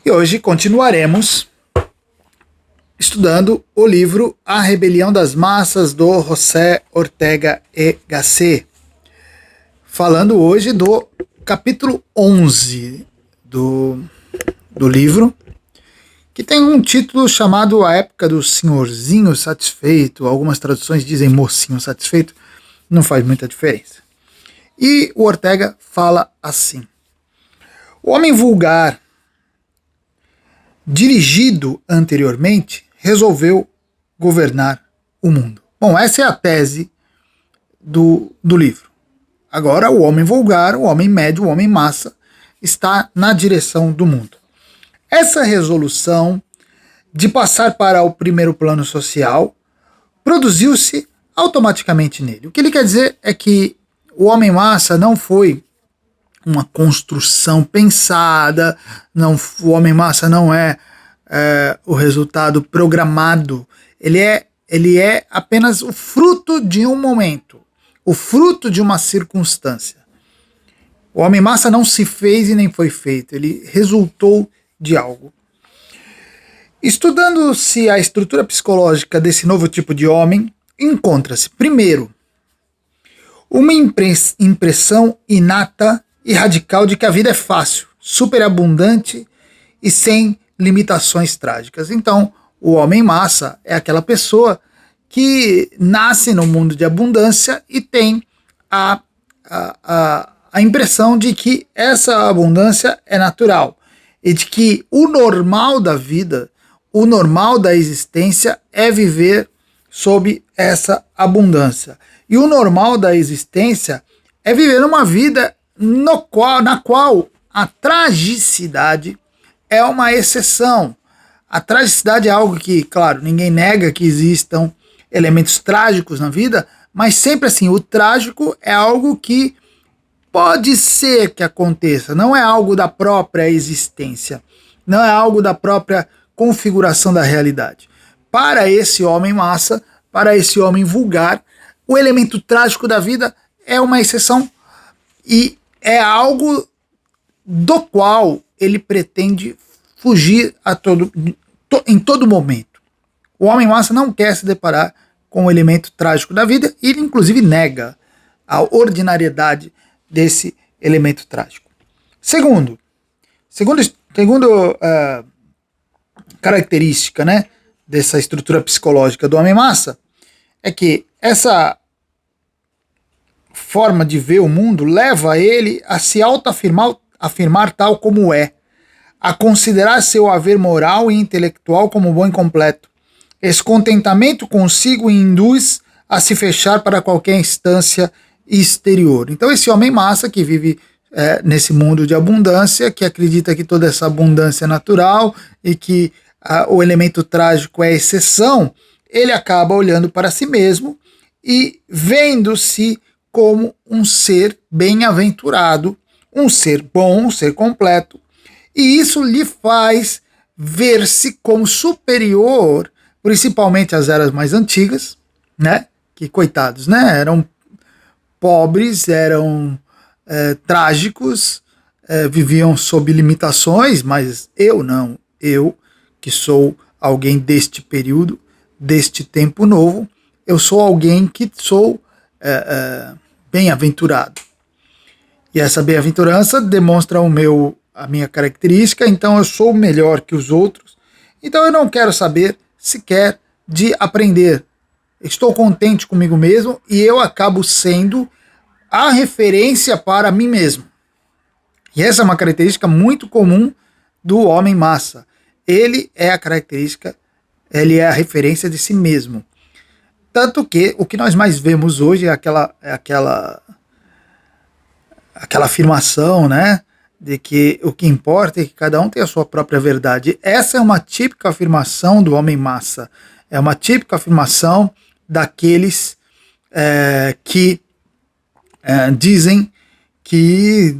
E hoje continuaremos estudando o livro A Rebelião das Massas, do José Ortega y Gasset, falando hoje do capítulo 11 do livro, que tem um título chamado A Época do Senhorzinho Satisfeito. Algumas traduções dizem Mocinho Satisfeito, não faz muita diferença. E o Ortega fala assim: o homem vulgar, dirigido anteriormente, resolveu governar o mundo. Bom, essa é a tese do livro. Agora o homem vulgar, o homem médio, o homem massa está na direção do mundo. Essa resolução de passar para o primeiro plano social produziu-se automaticamente nele. O que ele quer dizer é que o homem massa não foi uma construção pensada, o homem massa não é o resultado programado, ele é apenas o fruto de um momento, o fruto de uma circunstância. O homem massa não se fez e nem foi feito, ele resultou de algo. Estudando-se a estrutura psicológica desse novo tipo de homem, encontra-se, primeiro, uma impressão inata e radical de que a vida é fácil, superabundante e sem limitações trágicas. Então, o homem massa é aquela pessoa que nasce no mundo de abundância e tem a impressão de que essa abundância é natural e de que o normal da vida, o normal da existência é viver sob essa abundância. E o normal da existência é viver uma vida na qual a tragicidade é uma exceção. A tragicidade é algo que, claro, ninguém nega que existam elementos trágicos na vida, mas sempre assim, o trágico é algo que pode ser que aconteça, não é algo da própria existência, não é algo da própria configuração da realidade. Para esse homem massa, para esse homem vulgar, o elemento trágico da vida é uma exceção e é algo do qual ele pretende fugir em todo momento. O homem massa não quer se deparar com o elemento trágico da vida e ele inclusive nega a ordinariedade desse elemento trágico. Segundo característica, né, dessa estrutura psicológica do homem massa é que essa forma de ver o mundo leva ele a se autoafirmar tal como é, a considerar seu haver moral e intelectual como bom e completo. Esse contentamento consigo induz a se fechar para qualquer instância exterior. Então esse homem massa que vive nesse mundo de abundância, que acredita que toda essa abundância é natural e que o elemento trágico é exceção, ele acaba olhando para si mesmo e vendo-se como um ser bem-aventurado, um ser bom, um ser completo, e isso lhe faz ver-se como superior, principalmente às eras mais antigas, né? Que coitados, né? Eram pobres, eram trágicos, viviam sob limitações, mas eu não, eu que sou alguém deste período, deste tempo novo, eu sou alguém que sou bem-aventurado. E essa bem-aventurança demonstra a minha característica, então eu sou melhor que os outros, então eu não quero saber sequer de aprender. Estou contente comigo mesmo e eu acabo sendo a referência para mim mesmo. E essa é uma característica muito comum do homem massa. Ele é a referência de si mesmo. Tanto que o que nós mais vemos hoje é aquela afirmação, né, de que o que importa é que cada um tem a sua própria verdade. Essa é uma típica afirmação do homem massa. É uma típica afirmação daqueles que dizem que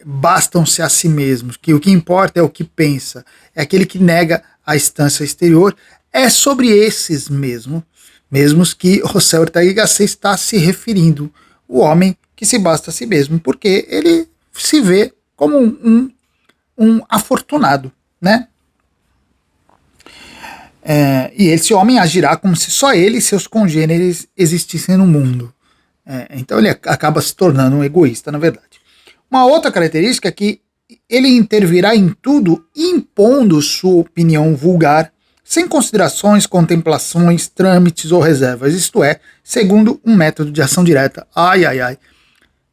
bastam-se a si mesmos, que o que importa é o que pensa. É aquele que nega a instância exterior. É sobre esses mesmos que José Ortega y Gasset está se referindo, o homem que se basta a si mesmo, porque ele se vê como um um afortunado, né? E esse homem agirá como se só ele e seus congêneres existissem no mundo. Então ele acaba se tornando um egoísta, na verdade. Uma outra característica é que ele intervirá em tudo, impondo sua opinião vulgar, sem considerações, contemplações, trâmites ou reservas, isto é, segundo um método de ação direta. Ai, ai, ai.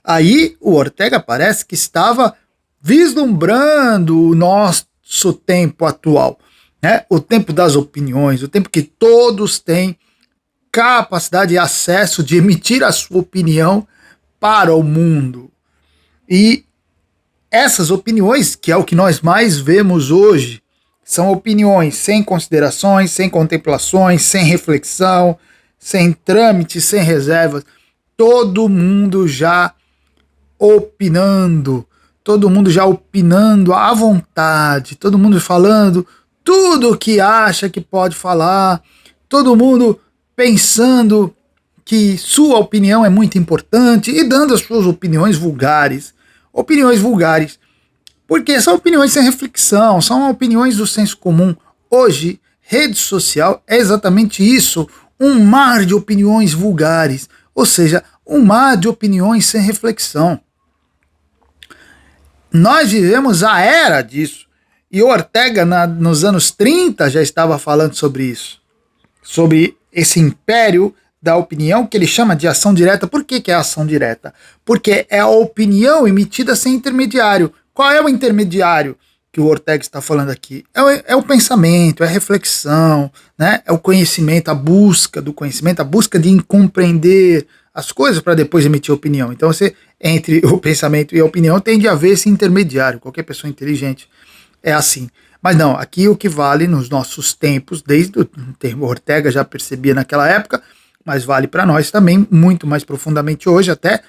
Aí o Ortega parece que estava vislumbrando o nosso tempo atual, né? O tempo das opiniões, o tempo que todos têm capacidade e acesso de emitir a sua opinião para o mundo. E essas opiniões, que é o que nós mais vemos hoje, são opiniões sem considerações, sem contemplações, sem reflexão, sem trâmite, sem reservas. Todo mundo já opinando, à vontade, todo mundo falando tudo o que acha que pode falar, todo mundo pensando que sua opinião é muito importante e dando as suas opiniões vulgares, porque são opiniões sem reflexão, são opiniões do senso comum. Hoje, rede social é exatamente isso, um mar de opiniões vulgares, ou seja, um mar de opiniões sem reflexão. Nós vivemos a era disso, e o Ortega nos anos 30 já estava falando sobre isso, sobre esse império da opinião que ele chama de ação direta. Por que é ação direta? Porque é a opinião emitida sem intermediário. Qual é o intermediário que o Ortega está falando aqui? É o pensamento, é a reflexão, né? É o conhecimento, a busca do conhecimento, a busca de compreender as coisas para depois emitir opinião. Então, entre o pensamento e a opinião tem de haver esse intermediário. Qualquer pessoa inteligente é assim. Mas não, aqui o que vale nos nossos tempos, desde o termo Ortega já percebia naquela época, mas vale para nós também, muito mais profundamente hoje até,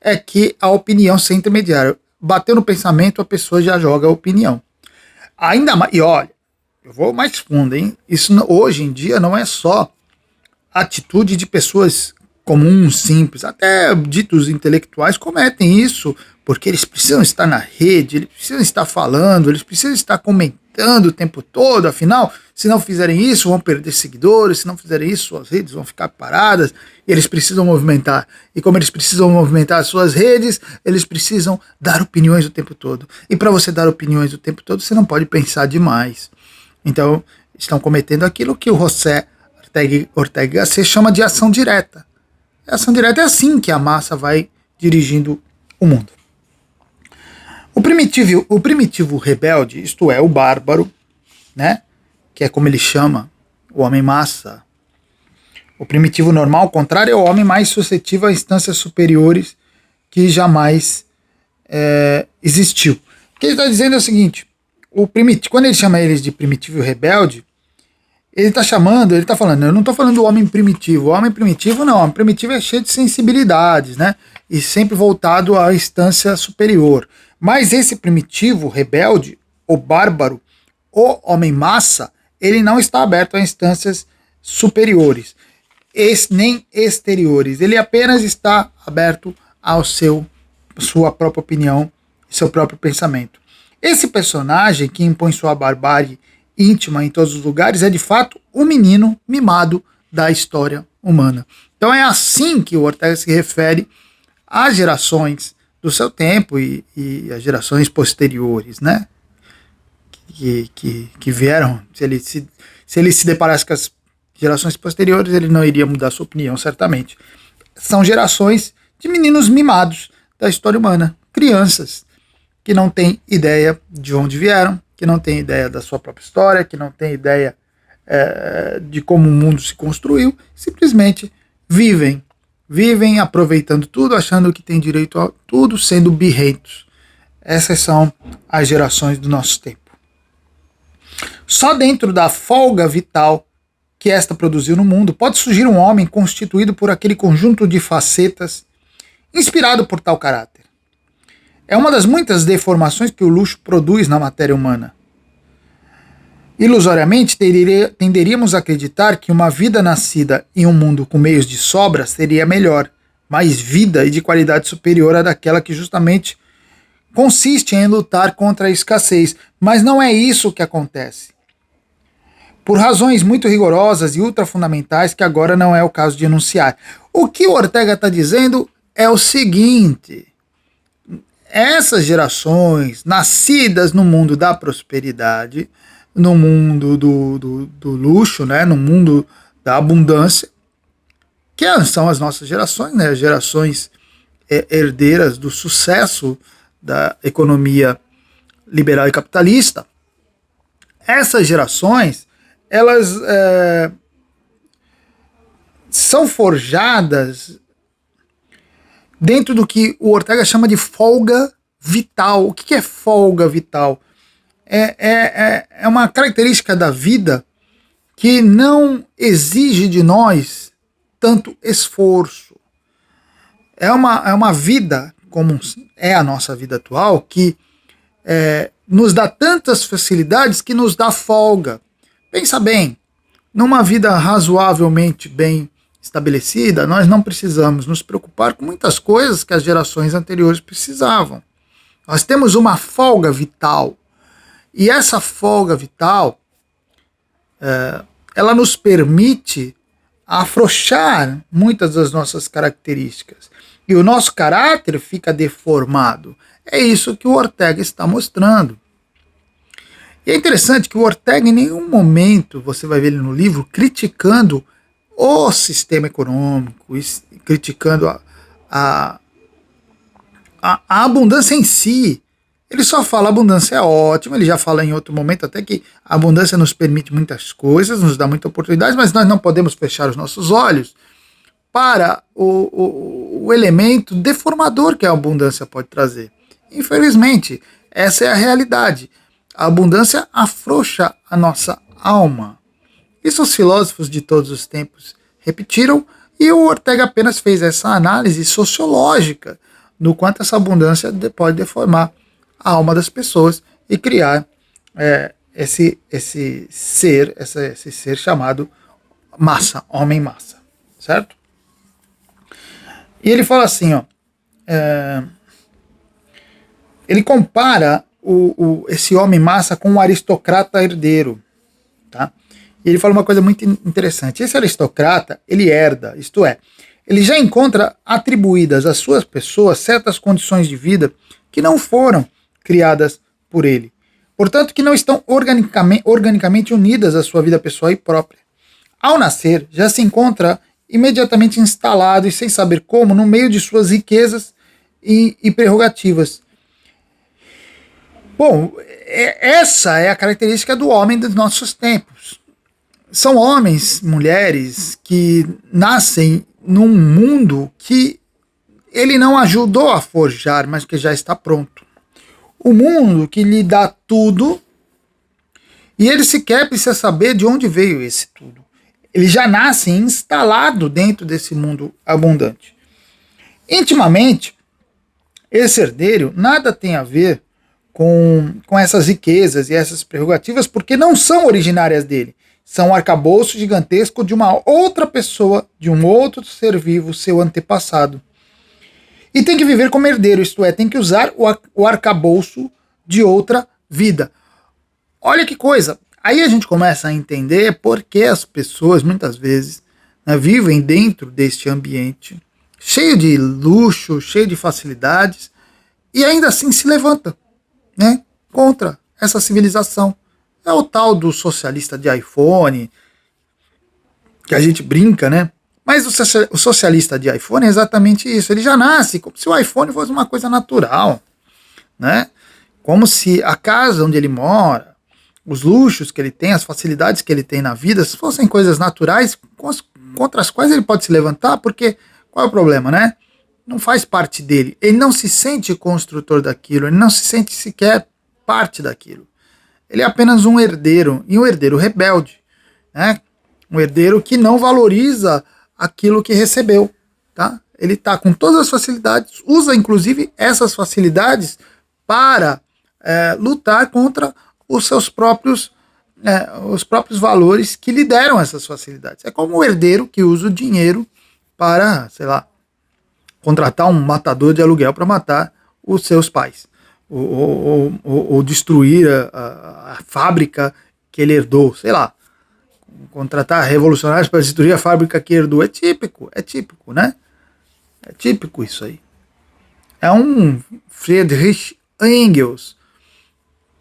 é que a opinião sem intermediário. Bateu no pensamento, a pessoa já joga a opinião. Ainda mais, e olha, eu vou mais fundo, hein? Isso hoje em dia não é só atitude de pessoas comuns, simples, até ditos intelectuais cometem isso, porque eles precisam estar na rede, eles precisam estar falando, eles precisam estar comentando o tempo todo, afinal, se não fizerem isso, vão perder seguidores, se não fizerem isso, suas redes vão ficar paradas, e eles precisam movimentar. E como eles precisam movimentar as suas redes, eles precisam dar opiniões o tempo todo. E para você dar opiniões o tempo todo, você não pode pensar demais. Então, estão cometendo aquilo que o José Ortega y Gasset chama de ação direta. A ação direta é assim que a massa vai dirigindo o mundo. O primitivo rebelde, isto é, o bárbaro, né, que é como ele chama, o homem-massa. O primitivo normal, ao contrário, é o homem mais suscetível a instâncias superiores que jamais existiu. O que ele está dizendo é o seguinte, quando ele chama eles de primitivo rebelde, ele está falando, eu não estou falando do homem primitivo. O homem primitivo não, o homem primitivo é cheio de sensibilidades, né? E sempre voltado à instância superior. Mas esse primitivo rebelde, o bárbaro, o homem-massa, ele não está aberto a instâncias superiores, nem exteriores. Ele apenas está aberto ao sua própria opinião, seu próprio pensamento. Esse personagem que impõe sua barbárie íntima em todos os lugares é de fato o menino mimado da história humana. Então é assim que o Ortega se refere às gerações do seu tempo e às gerações posteriores, né? Que vieram. Se ele se deparasse com as gerações posteriores, ele não iria mudar sua opinião, certamente. São gerações de meninos mimados da história humana, crianças que não têm ideia de onde vieram, que não tem ideia da sua própria história, que não tem ideia de como o mundo se construiu, simplesmente vivem aproveitando tudo, achando que tem direito a tudo, sendo birrentos. Essas são as gerações do nosso tempo. Só dentro da folga vital que esta produziu no mundo pode surgir um homem constituído por aquele conjunto de facetas inspirado por tal caráter. É uma das muitas deformações que o luxo produz na matéria humana. Ilusoriamente, tenderíamos a acreditar que uma vida nascida em um mundo com meios de sobra seria melhor, mais vida e de qualidade superior à daquela que justamente consiste em lutar contra a escassez, mas não é isso que acontece. Por razões muito rigorosas e ultrafundamentais que agora não é o caso de enunciar. O que o Ortega está dizendo é o seguinte: essas gerações nascidas no mundo da prosperidade, no mundo do luxo, né, no mundo da abundância, que são as nossas gerações, né, as gerações herdeiras do sucesso da economia liberal e capitalista. Essas gerações, elas são forjadas dentro do que o Ortega chama de folga vital. O que é folga vital? É uma característica da vida que não exige de nós tanto esforço. É uma vida, como é a nossa vida atual, que nos dá tantas facilidades que nos dá folga. Pensa bem, numa vida razoavelmente bem estabelecida, nós não precisamos nos preocupar com muitas coisas que as gerações anteriores precisavam. Nós temos uma folga vital. E essa folga vital, ela nos permite afrouxar muitas das nossas características. E o nosso caráter fica deformado. É isso que o Ortega está mostrando. E é interessante que o Ortega, em nenhum momento, você vai ver ele no livro, criticando o sistema econômico, criticando a abundância em si. Ele só fala a abundância é ótima, ele já fala em outro momento até que a abundância nos permite muitas coisas, nos dá muita oportunidade, mas nós não podemos fechar os nossos olhos para o elemento deformador que a abundância pode trazer. Infelizmente, essa é a realidade. A abundância afrouxa a nossa alma. Isso os filósofos de todos os tempos repetiram, e o Ortega apenas fez essa análise sociológica do quanto essa abundância pode deformar a alma das pessoas e criar esse ser chamado massa, homem-massa, certo? E ele fala assim, ele compara esse homem-massa com um aristocrata herdeiro, tá? E ele fala uma coisa muito interessante. Esse aristocrata, ele herda, isto é, ele já encontra atribuídas às suas pessoas certas condições de vida que não foram criadas por ele. Portanto, que não estão organicamente unidas à sua vida pessoal e própria. Ao nascer, já se encontra imediatamente instalado e sem saber como no meio de suas riquezas e prerrogativas. Bom, essa é a característica do homem dos nossos tempos. São homens, mulheres que nascem num mundo que ele não ajudou a forjar, mas que já está pronto. O mundo que lhe dá tudo e ele sequer precisa saber de onde veio esse tudo. Ele já nasce instalado dentro desse mundo abundante. Intimamente, esse herdeiro nada tem a ver com essas riquezas e essas prerrogativas, porque não são originárias dele. São um arcabouço gigantesco de uma outra pessoa, de um outro ser vivo, seu antepassado. E tem que viver como herdeiro, isto é, tem que usar o arcabouço de outra vida. Olha que coisa! Aí a gente começa a entender por que as pessoas, muitas vezes, vivem dentro deste ambiente, cheio de luxo, cheio de facilidades, e ainda assim se levantam, né, contra essa civilização. É o tal do socialista de iPhone, que a gente brinca, né? Mas o socialista de iPhone é exatamente isso. Ele já nasce como se o iPhone fosse uma coisa natural, né? Como se a casa onde ele mora, os luxos que ele tem, as facilidades que ele tem na vida, se fossem coisas naturais contra as quais ele pode se levantar, porque qual é o problema, né? Não faz parte dele. Ele não se sente construtor daquilo, ele não se sente sequer parte daquilo. Ele é apenas um herdeiro, e um herdeiro rebelde, né? Um herdeiro que não valoriza aquilo que recebeu, tá? Ele está com todas as facilidades, usa inclusive essas facilidades para lutar contra os próprios valores que lhe deram essas facilidades. É como o herdeiro que usa o dinheiro para, sei lá, contratar um matador de aluguel para matar os seus pais. ou destruir a fábrica que ele herdou, sei lá, contratar revolucionários para destruir a fábrica que herdou. É típico, né? É típico isso aí. É um Friedrich Engels,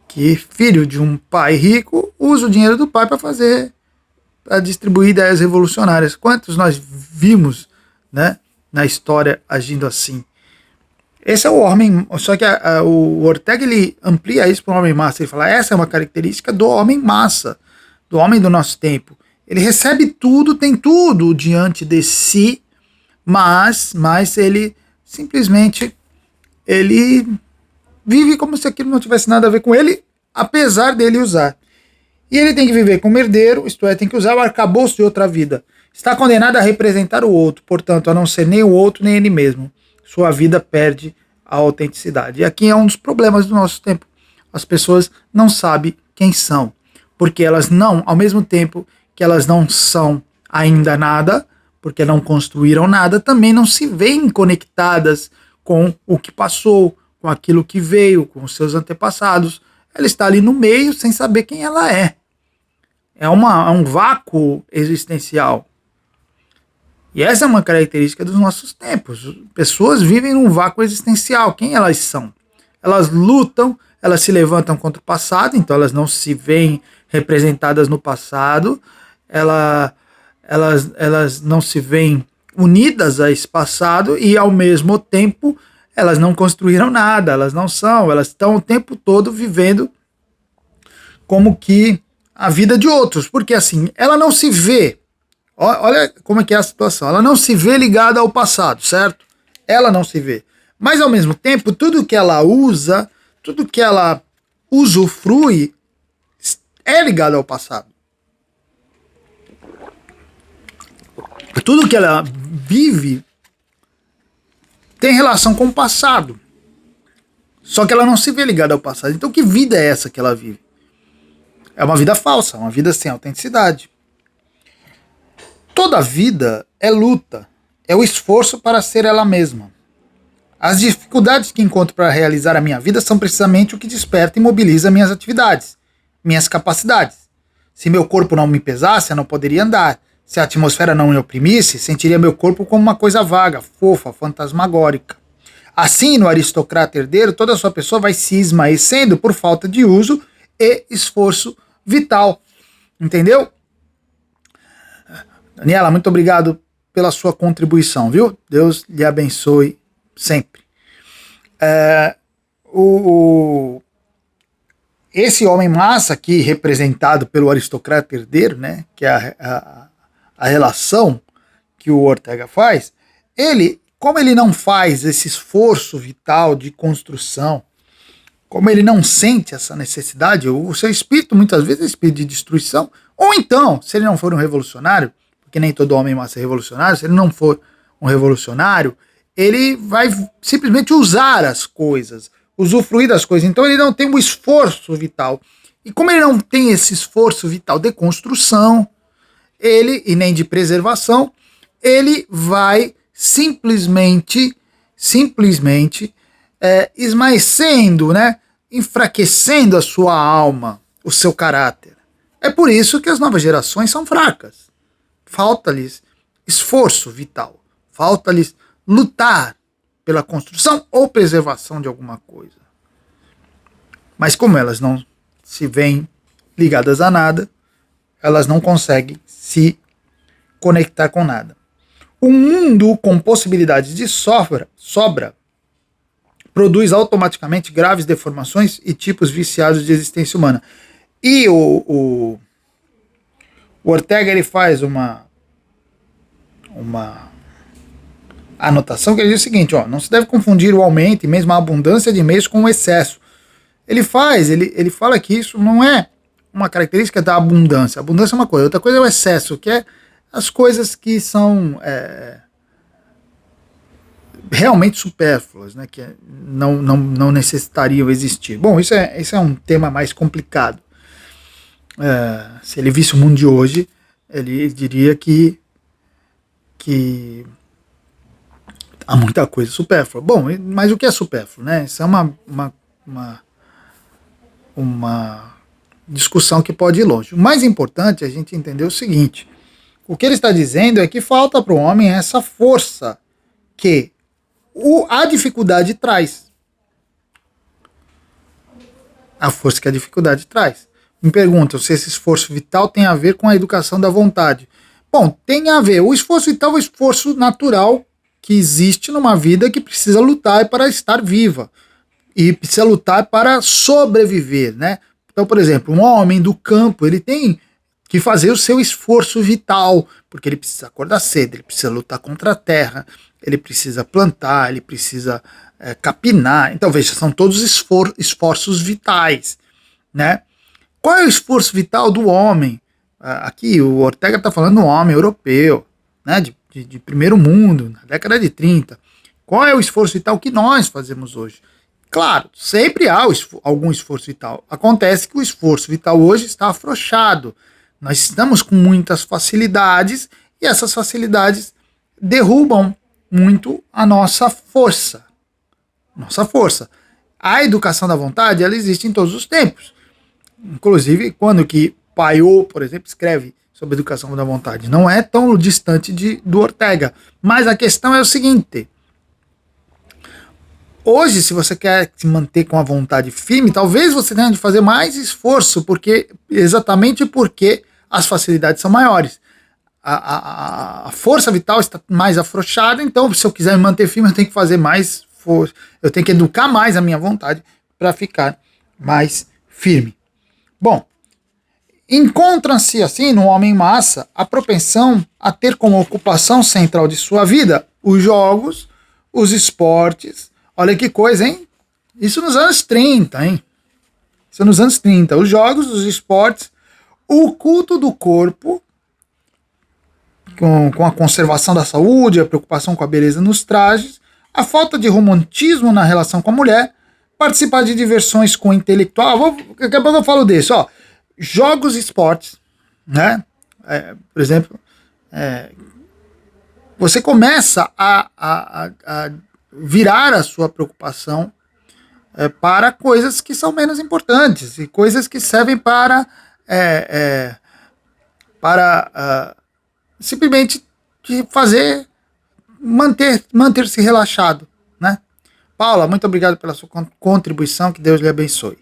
que filho de um pai rico, usa o dinheiro do pai para distribuir ideias revolucionárias. Quantos nós vimos, né, na história agindo assim? Esse é o homem, só que o Ortega ele amplia isso para o homem massa. Ele fala, essa é uma característica do homem massa, do homem do nosso tempo. Ele recebe tudo, tem tudo diante de si, mas ele simplesmente ele vive como se aquilo não tivesse nada a ver com ele, apesar dele usar. E ele tem que viver como herdeiro, isto é, tem que usar o arcabouço de outra vida. Está condenado a representar o outro, portanto, a não ser nem o outro nem ele mesmo. Sua vida perde a autenticidade. E aqui é um dos problemas do nosso tempo. As pessoas não sabem quem são, porque elas não, ao mesmo tempo que elas não são ainda nada, porque não construíram nada, também não se veem conectadas com o que passou, com aquilo que veio, com os seus antepassados. Ela está ali no meio sem saber quem ela é. É um vácuo existencial. E essa é uma característica dos nossos tempos. Pessoas vivem num vácuo existencial. Quem elas são? Elas lutam, elas se levantam contra o passado, então elas não se veem representadas no passado, elas não se veem unidas a esse passado e, ao mesmo tempo, elas não construíram nada, elas não são, elas estão o tempo todo vivendo como que a vida de outros, porque assim, ela não se vê, olha como é que é a situação, ela não se vê ligada ao passado, certo? Ela não se vê, mas ao mesmo tempo, tudo que ela usa, tudo que ela usufrui é ligado ao passado. Tudo que ela vive tem relação com o passado. Só que ela não se vê ligada ao passado. Então que vida é essa que ela vive? É uma vida falsa, uma vida sem autenticidade. Toda vida é luta, é o esforço para ser ela mesma. As dificuldades que encontro para realizar a minha vida são precisamente o que desperta e mobiliza minhas atividades, minhas capacidades. Se meu corpo não me pesasse, eu não poderia andar. Se a atmosfera não me oprimisse, sentiria meu corpo como uma coisa vaga, fofa, fantasmagórica. Assim, no aristocrata herdeiro, toda a sua pessoa vai se esmaecendo por falta de uso e esforço vital. Entendeu? Daniela, muito obrigado pela sua contribuição, viu? Deus lhe abençoe sempre. Esse homem massa aqui, representado pelo aristocrata herdeiro, né, que é a relação que o Ortega faz, como ele não faz esse esforço vital de construção, como ele não sente essa necessidade, o seu espírito muitas vezes é espírito de destruição, ou então, se ele não for um revolucionário, porque nem todo homem massa é revolucionário, se ele não for um revolucionário, ele vai simplesmente usar as coisas, usufruir das coisas, então ele não tem um esforço vital. E como ele não tem esse esforço vital de construção, e nem de preservação, ele vai simplesmente esmaecendo, né? Enfraquecendo a sua alma, o seu caráter. É por isso que as novas gerações são fracas. Falta-lhes esforço vital, falta-lhes lutar pela construção ou preservação de alguma coisa. Mas como elas não se veem ligadas a nada, elas não conseguem se conectar com nada. Um mundo com possibilidades de sobra produz automaticamente graves deformações e tipos viciados de existência humana. E o Ortega ele faz uma anotação que ele diz o seguinte, não se deve confundir o aumento e mesmo a abundância de meios com o excesso. Ele fala que isso não é uma característica da abundância. A abundância é uma coisa, outra coisa é o excesso, que é as coisas que são realmente supérfluas, né, que não necessitariam existir. Bom, isso é um tema mais complicado. Se ele visse o mundo de hoje, ele diria que há muita coisa supérflua. Bom, mas o que é supérfluo, né? Isso é uma uma discussão que pode ir longe. O mais importante é a gente entender o seguinte: o que ele está dizendo é que falta para o homem essa força que a dificuldade traz. A força que a dificuldade traz. Me perguntam se esse esforço vital tem a ver com a educação da vontade. Bom, tem a ver. O esforço vital é o esforço natural que existe numa vida que precisa lutar para estar viva. E precisa lutar para sobreviver, né? Então, por exemplo, um homem do campo, ele tem que fazer o seu esforço vital, porque ele precisa acordar cedo, ele precisa lutar contra a terra, ele precisa plantar, ele precisa capinar. Então, veja, são todos esforços vitais, né? Qual é o esforço vital do homem? Aqui o Ortega está falando do homem europeu, né, de primeiro mundo, na década de 30. Qual é o esforço vital que nós fazemos hoje? Claro, sempre há algum esforço vital. Acontece que o esforço vital hoje está afrouxado. Nós estamos com muitas facilidades e essas facilidades derrubam muito a nossa força. Nossa força. A educação da vontade, ela existe em todos os tempos. Inclusive, quando que Paiô, por exemplo, escreve sobre educação da vontade. Não é tão distante do Ortega. Mas a questão é o seguinte: hoje, se você quer se manter com a vontade firme, talvez você tenha de fazer mais esforço, exatamente porque as facilidades são maiores. A força vital está mais afrouxada, então se eu quiser me manter firme, eu tenho que fazer mais força. Eu tenho que educar mais a minha vontade para ficar mais firme. Bom, encontra-se assim no homem massa a propensão a ter como ocupação central de sua vida os jogos, os esportes. Olha que coisa, hein? Isso nos anos 30, hein? Isso nos anos 30. Os jogos, os esportes, o culto do corpo, com a conservação da saúde, a preocupação com a beleza nos trajes, a falta de romantismo na relação com a mulher, participar de diversões com o intelectual. Daqui a pouco eu falo disso, ó. Jogos e esportes, né? Por exemplo, você começa a virar a sua preocupação para coisas que são menos importantes e coisas que servem para simplesmente manter-se relaxado, né? Paula, muito obrigado pela sua contribuição, que Deus lhe abençoe.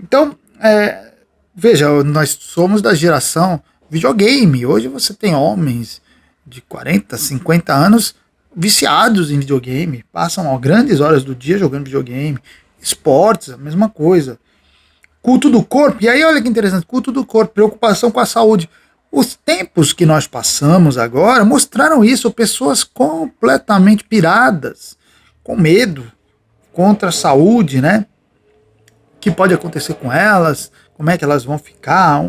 Então, veja, nós somos da geração videogame. Hoje você tem homens de 40, 50 anos viciados em videogame, passam grandes horas do dia jogando videogame. Esportes, a mesma coisa. Culto do corpo, e aí olha que interessante, culto do corpo, preocupação com a saúde. Os tempos que nós passamos agora mostraram isso, pessoas completamente piradas, com medo, contra a saúde, né? O que pode acontecer com elas, como é que elas vão ficar,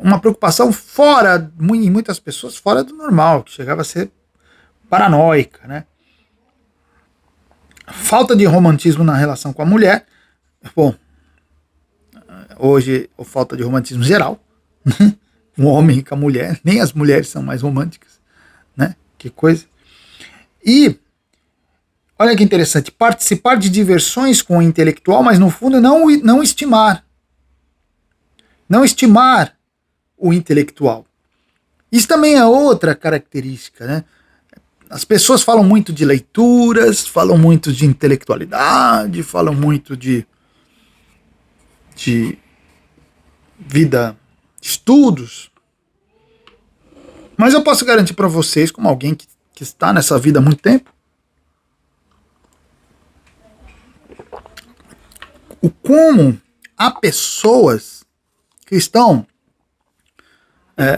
uma preocupação em muitas pessoas, fora do normal, que chegava a ser paranoica, né? Falta de romantismo na relação com a mulher. Bom, hoje falta de romantismo geral, o homem com a mulher, nem as mulheres são mais românticas, né? Que coisa. E olha que interessante, participar de diversões com o intelectual, mas no fundo não estimar o intelectual. Isso também é outra característica, né? As pessoas falam muito de leituras, falam muito de intelectualidade, falam muito de vida, estudos. Mas eu posso garantir para vocês, como alguém que está nessa vida há muito tempo, o como há pessoas que estão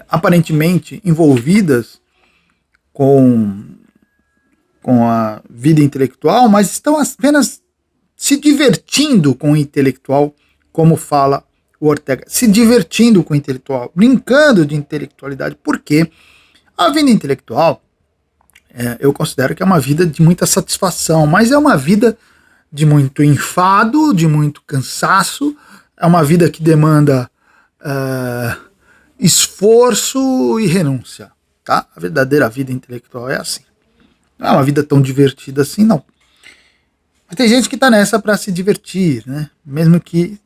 aparentemente envolvidas com a vida intelectual, mas estão apenas se divertindo com o intelectual, como fala o Ortega, se divertindo com o intelectual, brincando de intelectualidade, porque a vida intelectual, eu considero que é uma vida de muita satisfação, mas é uma vida de muito enfado, de muito cansaço, é uma vida que demanda esforço e renúncia, tá? A verdadeira vida intelectual é assim. Não é uma vida tão divertida assim, não. Mas tem gente que está nessa para se divertir, né? Mesmo que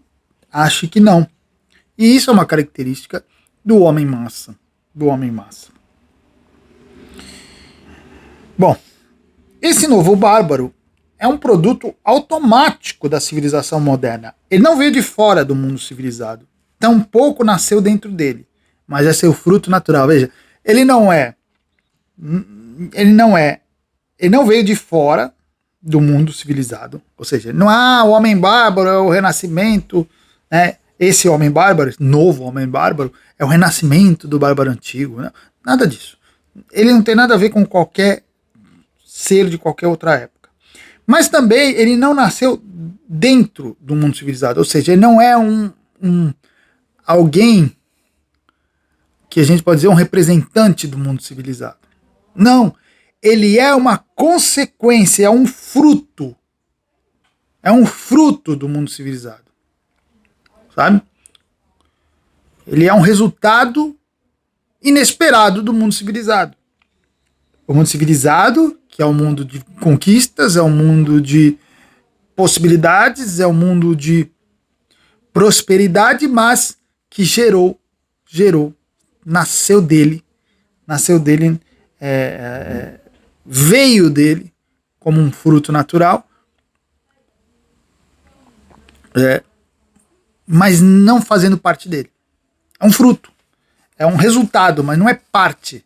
ache que não. E isso é uma característica do homem massa. Do homem massa. Bom, esse novo bárbaro é um produto automático da civilização moderna. Ele não veio de fora do mundo civilizado. Tampouco nasceu dentro dele. Mas é seu fruto natural. Veja, ele não veio de fora do mundo civilizado. Ou seja, não há o homem bárbaro, é o renascimento, né? Esse homem bárbaro, esse novo homem bárbaro, é o renascimento do bárbaro antigo. Né? Nada disso. Ele não tem nada a ver com qualquer ser de qualquer outra época. Mas também ele não nasceu dentro do mundo civilizado. Ou seja, ele não é alguém que a gente pode dizer um representante do mundo civilizado. Não. Ele é uma consequência, é um fruto. É um fruto do mundo civilizado. Sabe? Ele é um resultado inesperado do mundo civilizado. O mundo civilizado, que é um mundo de conquistas, é um mundo de possibilidades, é um mundo de prosperidade, mas que nasceu dele, veio dele como um fruto natural, mas não fazendo parte dele. É um fruto, é um resultado, mas não é parte,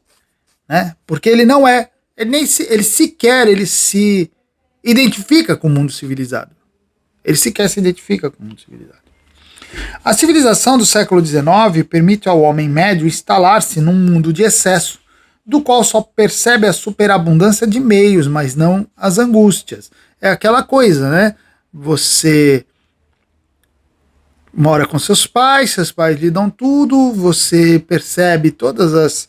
né? Porque ele não é, ele se identifica com o mundo civilizado. Ele sequer se identifica com o mundo civilizado. A civilização do século XIX permite ao homem médio instalar-se num mundo de excesso, do qual só percebe a superabundância de meios, mas não as angústias. É aquela coisa, né? Você mora com seus pais lhe dão tudo, você percebe todas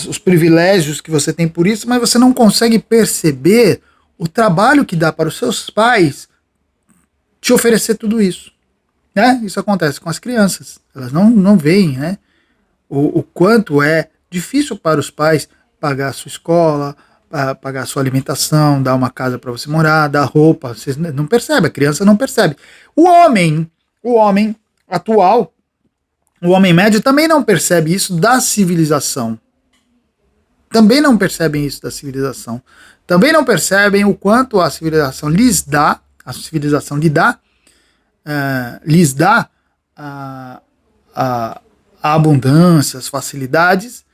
os privilégios que você tem por isso, mas você não consegue perceber o trabalho que dá para os seus pais te oferecer tudo isso. Né? Isso acontece com as crianças. Elas não veem, né? O quanto é difícil para os pais pagar a sua escola, pagar a sua alimentação, dar uma casa para você morar, dar roupa. Vocês não percebem, a criança não percebe. O homem atual, o homem médio também não percebe isso da civilização. Também não percebem isso da civilização. Também não percebem o quanto a civilização lhes dá a abundância, as facilidades.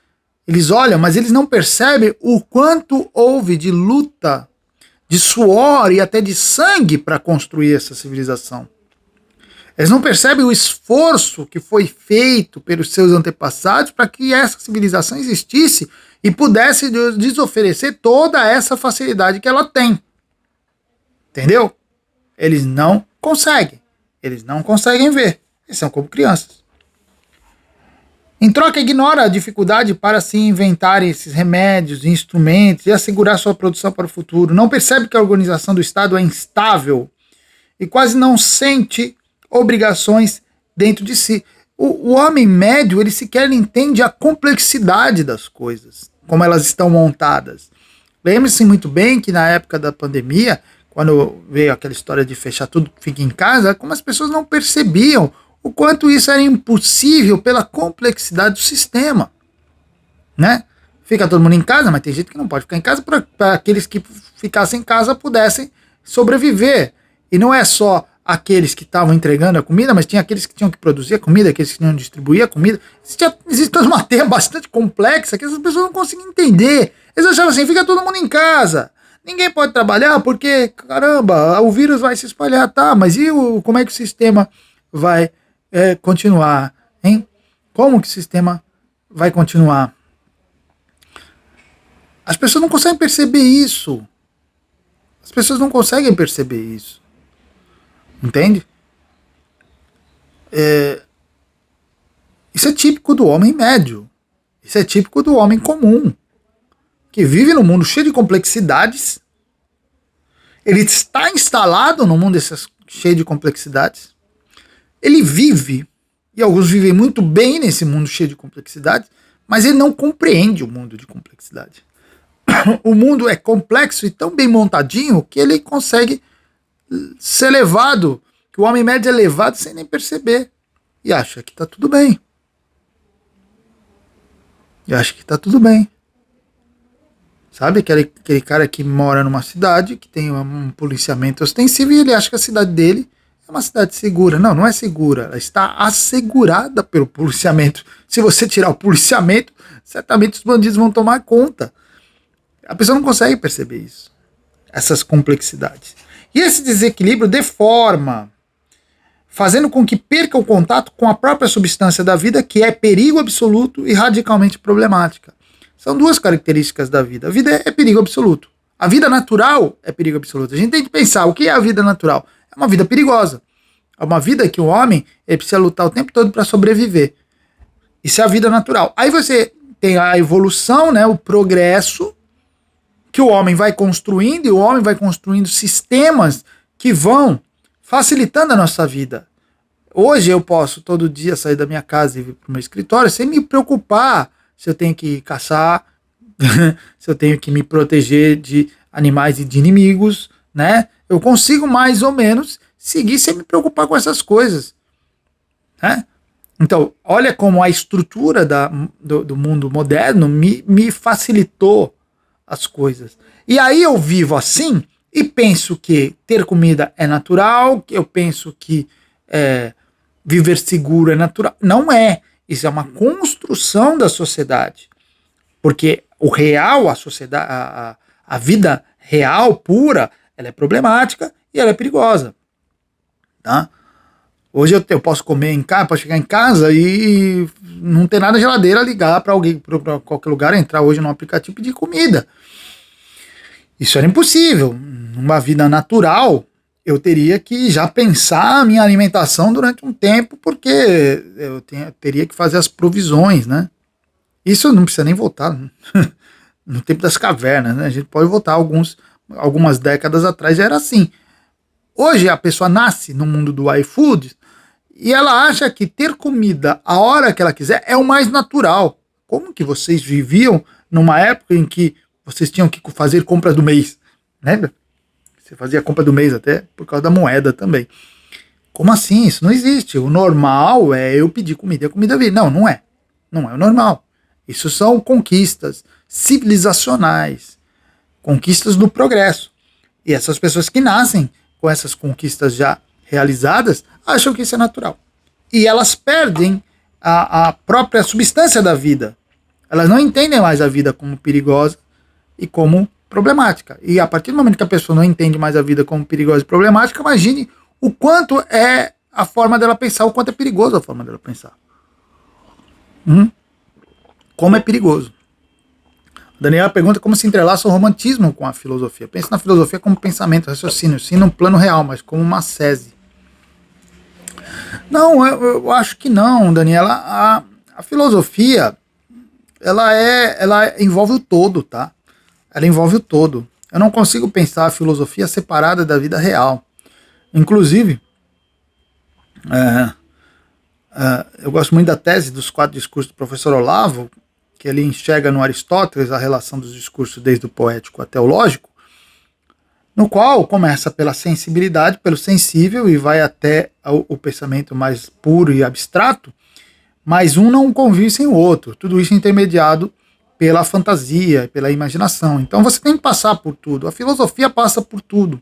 Eles olham, mas eles não percebem o quanto houve de luta, de suor e até de sangue para construir essa civilização. Eles não percebem o esforço que foi feito pelos seus antepassados para que essa civilização existisse e pudesse lhes oferecer toda essa facilidade que ela tem. Entendeu? Eles não conseguem. Eles não conseguem ver. Eles são como crianças. Em troca, ignora a dificuldade para se inventar esses remédios, instrumentos e assegurar sua produção para o futuro. Não percebe que a organização do Estado é instável e quase não sente obrigações dentro de si. O homem médio, ele sequer entende a complexidade das coisas, como elas estão montadas. Lembre-se muito bem que na época da pandemia, quando veio aquela história de fechar tudo, fica em casa, como as pessoas não percebiam o quanto isso era impossível pela complexidade do sistema, né? Fica todo mundo em casa, mas tem gente que não pode ficar em casa para aqueles que ficassem em casa pudessem sobreviver. E não é só aqueles que estavam entregando a comida, mas tinha aqueles que tinham que produzir a comida, aqueles que tinham que distribuir a comida. Existe toda uma matéria bastante complexa que essas pessoas não conseguem entender. Eles achavam assim, fica todo mundo em casa. Ninguém pode trabalhar porque, caramba, o vírus vai se espalhar, tá? Mas como é que o sistema vai continuar, hein? Como que o sistema vai continuar? As pessoas não conseguem perceber isso. As pessoas não conseguem perceber isso. Entende? Isso é típico do homem médio. Isso é típico do homem comum, que vive num mundo cheio de complexidades. Ele está instalado num mundo cheio de complexidades. Ele vive, e alguns vivem muito bem nesse mundo cheio de complexidades, mas ele não compreende o mundo de complexidade. o mundo é complexo e tão bem montadinho que ele consegue ser levado, que o homem médio é levado sem nem perceber. E acha que tá tudo bem. Sabe, aquele cara que mora numa cidade, que tem um policiamento ostensivo e ele acha que a cidade dele é uma cidade segura. Não, não é segura. Ela está assegurada pelo policiamento. Se você tirar o policiamento, certamente os bandidos vão tomar conta. A pessoa não consegue perceber isso. Essas complexidades. E esse desequilíbrio deforma, fazendo com que perca o contato com a própria substância da vida, que é perigo absoluto e radicalmente problemática. São duas características da vida. A vida é perigo absoluto. A vida natural é perigo absoluto. A gente tem que pensar, o que é a vida natural? É uma vida perigosa. É uma vida que o homem precisa lutar o tempo todo para sobreviver. Isso é a vida natural. Aí você tem a evolução, né, o progresso, que o homem vai construindo, e o homem vai construindo sistemas que vão facilitando a nossa vida. Hoje eu posso todo dia sair da minha casa e ir para o meu escritório sem me preocupar se eu tenho que caçar, se eu tenho que me proteger de animais e de inimigos, né? Eu consigo mais ou menos seguir sem me preocupar com essas coisas, né? Então, olha como a estrutura do mundo moderno me facilitou as coisas. E aí eu vivo assim e penso que ter comida é natural, eu penso que viver seguro é natural. Não é. Isso é uma construção da sociedade. Porque o real, a sociedade, a vida real, pura, ela é problemática e ela é perigosa. Tá? Hoje eu posso comer em casa, posso chegar em casa e não ter nada na geladeira, ligar para alguém, para qualquer lugar, entrar hoje no aplicativo e pedir comida. Isso era impossível. Numa vida natural, eu teria que já pensar a minha alimentação durante um tempo, porque eu teria que fazer as provisões, né? Isso não precisa nem voltar no tempo das cavernas, né? A gente pode voltar algumas décadas atrás, já era assim. Hoje a pessoa nasce no mundo do iFood e ela acha que ter comida a hora que ela quiser é o mais natural. Como que vocês viviam numa época em que vocês tinham que fazer compras do mês? Lembra? Você fazia a compra do mês até por causa da moeda também. Como assim? Isso não existe. O normal é eu pedir comida e a comida vir. Não, não é. Não é o normal. Isso são conquistas civilizacionais. Conquistas do progresso. E essas pessoas que nascem com essas conquistas já realizadas acham que isso é natural. E elas perdem a própria substância da vida. Elas não entendem mais a vida como perigosa e como problemática. E a partir do momento que a pessoa não entende mais a vida como perigosa e problemática, imagine o quanto é a forma dela pensar, o quanto é perigoso a forma dela pensar. Como é perigoso. Daniela pergunta como se entrelaça o romantismo com a filosofia. Pensa na filosofia como pensamento, raciocínio, sim, num plano real, mas como uma sese. Não, eu acho que não, Daniela. A filosofia, ela envolve o todo, tá? Ela envolve o todo. Eu não consigo pensar a filosofia separada da vida real. Inclusive, eu gosto muito da tese dos 4 discursos do professor Olavo, que ele enxerga no Aristóteles a relação dos discursos desde o poético até o lógico, no qual começa pela sensibilidade, pelo sensível, e vai até o pensamento mais puro e abstrato, mas um não convive sem o outro. Tudo isso intermediado pela fantasia, pela imaginação. Então você tem que passar por tudo. A filosofia passa por tudo.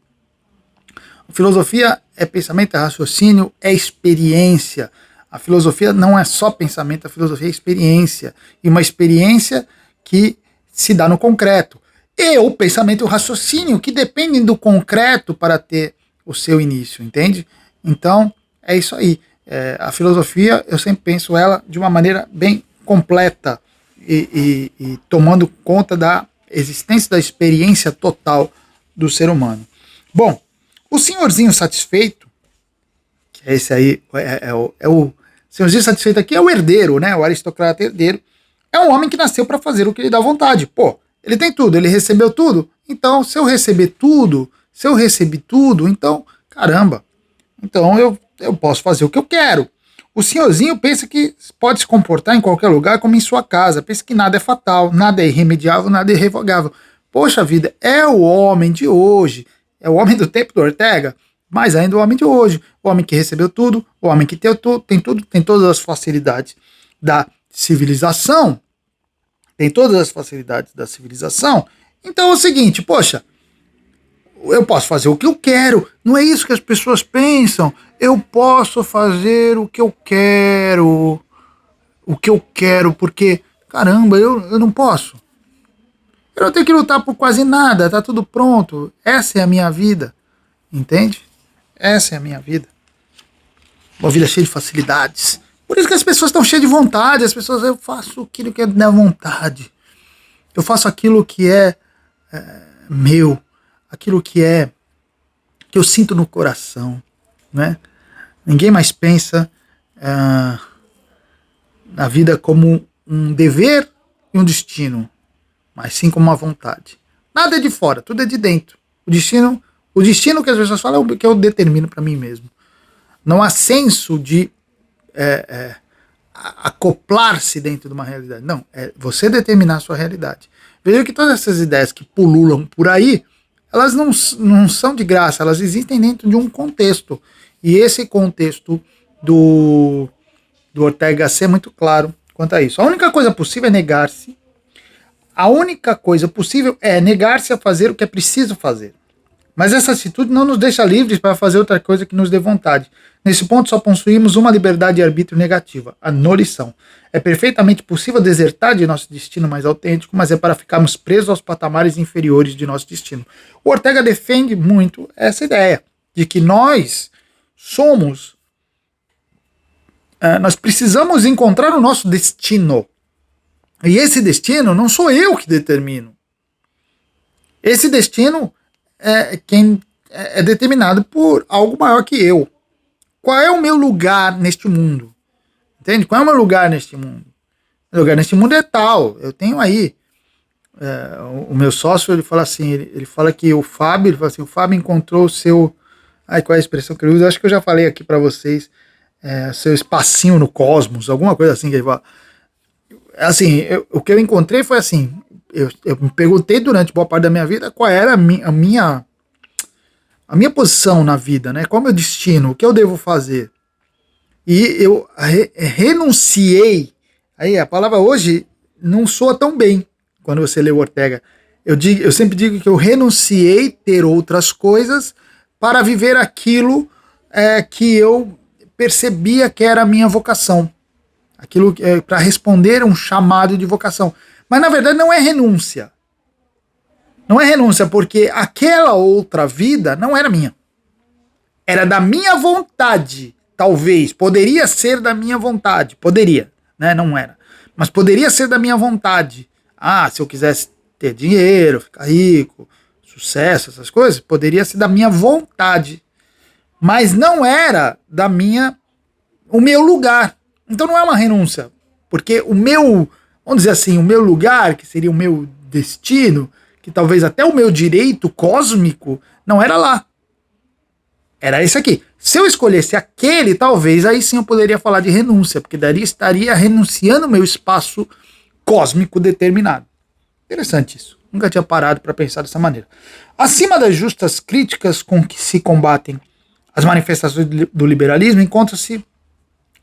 A filosofia é pensamento, é raciocínio, é experiência. A filosofia não é só pensamento, a filosofia é experiência. E uma experiência que se dá no concreto. E o pensamento e o raciocínio que dependem do concreto para ter o seu início, entende? Então, é isso aí. A filosofia, eu sempre penso ela de uma maneira bem completa e tomando conta da existência da experiência total do ser humano. Bom, o senhorzinho satisfeito, que é esse aí, o senhorzinho satisfeito aqui é o herdeiro, né? O aristocrata herdeiro. É um homem que nasceu para fazer o que lhe dá vontade. Pô, ele tem tudo, ele recebeu tudo. Então, se eu recebi tudo, então, caramba. Então eu posso fazer o que eu quero. O senhorzinho pensa que pode se comportar em qualquer lugar como em sua casa. Pensa que nada é fatal, nada é irremediável, nada é irrevogável. poxa vida, é o homem de hoje, é o homem do tempo do Ortega, mas ainda o homem de hoje, o homem que recebeu tudo, o homem que tem tudo, tem todas as facilidades da civilização, então é o seguinte, poxa, eu posso fazer o que eu quero, não é isso que as pessoas pensam, eu posso fazer o que eu quero, porque, caramba, eu não posso. Eu não tenho que lutar por quase nada, tá tudo pronto. Essa é a minha vida, entende? Essa é a minha vida. Uma vida cheia de facilidades. Por isso que as pessoas estão cheias de vontade, as pessoas, eu faço aquilo que é da vontade. Eu faço aquilo que é meu, aquilo que eu sinto no coração, né? Ninguém mais pensa na vida como um dever e um destino, mas sim como uma vontade. Nada é de fora, tudo é de dentro. O destino que as pessoas falam é o que eu determino para mim mesmo. Não há senso de acoplar-se dentro de uma realidade. Não, é você determinar a sua realidade. Veja que todas essas ideias que pululam por aí, elas não são de graça, elas existem dentro de um contexto. E esse contexto do Ortega Gasset é muito claro quanto a isso. A única coisa possível é negar-se. A única coisa possível é negar-se a fazer o que é preciso fazer. Mas essa atitude não nos deixa livres para fazer outra coisa que nos dê vontade. Nesse ponto só possuímos uma liberdade de arbítrio negativa, a nolição. É perfeitamente possível desertar de nosso destino mais autêntico, mas é para ficarmos presos aos patamares inferiores de nosso destino. O Ortega defende muito essa ideia de que nós precisamos encontrar o nosso destino. E esse destino não sou eu que determino. Esse destino é determinado por algo maior que eu. Qual é o meu lugar neste mundo? Entende? Qual é o meu lugar neste mundo? O lugar neste mundo é tal. Eu tenho aí. O meu sócio, ele fala assim, ele fala que o Fábio encontrou o seu... qual é a expressão que ele usa? Acho que eu já falei aqui para vocês. Seu espacinho no cosmos, alguma coisa assim que ele fala. Assim, o que eu encontrei foi assim, eu me perguntei durante boa parte da minha vida qual era a minha posição na vida, né? Qual é o meu destino, o que eu devo fazer. E eu renunciei, aí a palavra hoje não soa tão bem quando você lê o Ortega. Eu sempre digo que eu renunciei ter outras coisas para viver aquilo que eu percebia que era a minha vocação. Aquilo para responder a um chamado de vocação. Mas na verdade não é renúncia. Não é renúncia, porque aquela outra vida não era minha. Era da minha vontade, talvez. Poderia ser da minha vontade. Poderia, né? Não era. Mas poderia ser da minha vontade. Se eu quisesse ter dinheiro, ficar rico, sucesso, essas coisas, poderia ser da minha vontade. Mas não era o meu lugar. Então não é uma renúncia, porque vamos dizer assim, o meu lugar, que seria o meu destino, que talvez até o meu direito cósmico, não era lá. Era esse aqui. Se eu escolhesse aquele, talvez aí sim eu poderia falar de renúncia, porque daí estaria renunciando ao meu espaço cósmico determinado. Interessante isso. Nunca tinha parado para pensar dessa maneira. Acima das justas críticas com que se combatem as manifestações do liberalismo, encontra-se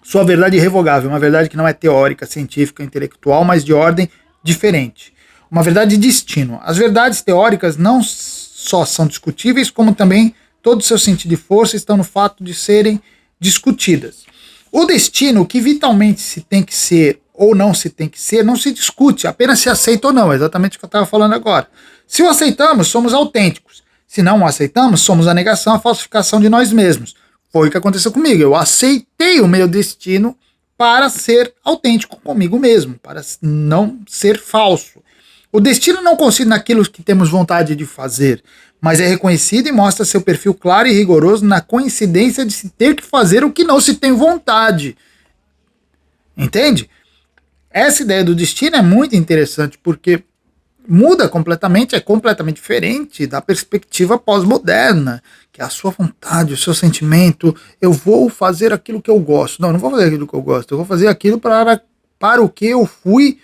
sua verdade irrevogável, uma verdade que não é teórica, científica, intelectual, mas de ordem diferente. Uma verdade de destino. As verdades teóricas não só são discutíveis, como também todo o seu sentido e força estão no fato de serem discutidas. O destino, o que vitalmente se tem que ser ou não se tem que ser, não se discute, apenas se aceita ou não, é exatamente o que eu estava falando agora. Se o aceitamos, somos autênticos. Se não o aceitamos, somos a negação, a falsificação de nós mesmos. Foi o que aconteceu comigo. Eu aceitei o meu destino para ser autêntico comigo mesmo, para não ser falso. O destino não consiste naquilo que temos vontade de fazer, mas é reconhecido e mostra seu perfil claro e rigoroso na coincidência de se ter que fazer o que não se tem vontade. Entende? Essa ideia do destino é muito interessante, porque muda completamente, é completamente diferente da perspectiva pós-moderna, que é a sua vontade, o seu sentimento. Eu vou fazer aquilo que eu gosto. Não vou fazer aquilo que eu gosto, eu vou fazer aquilo para o que eu fui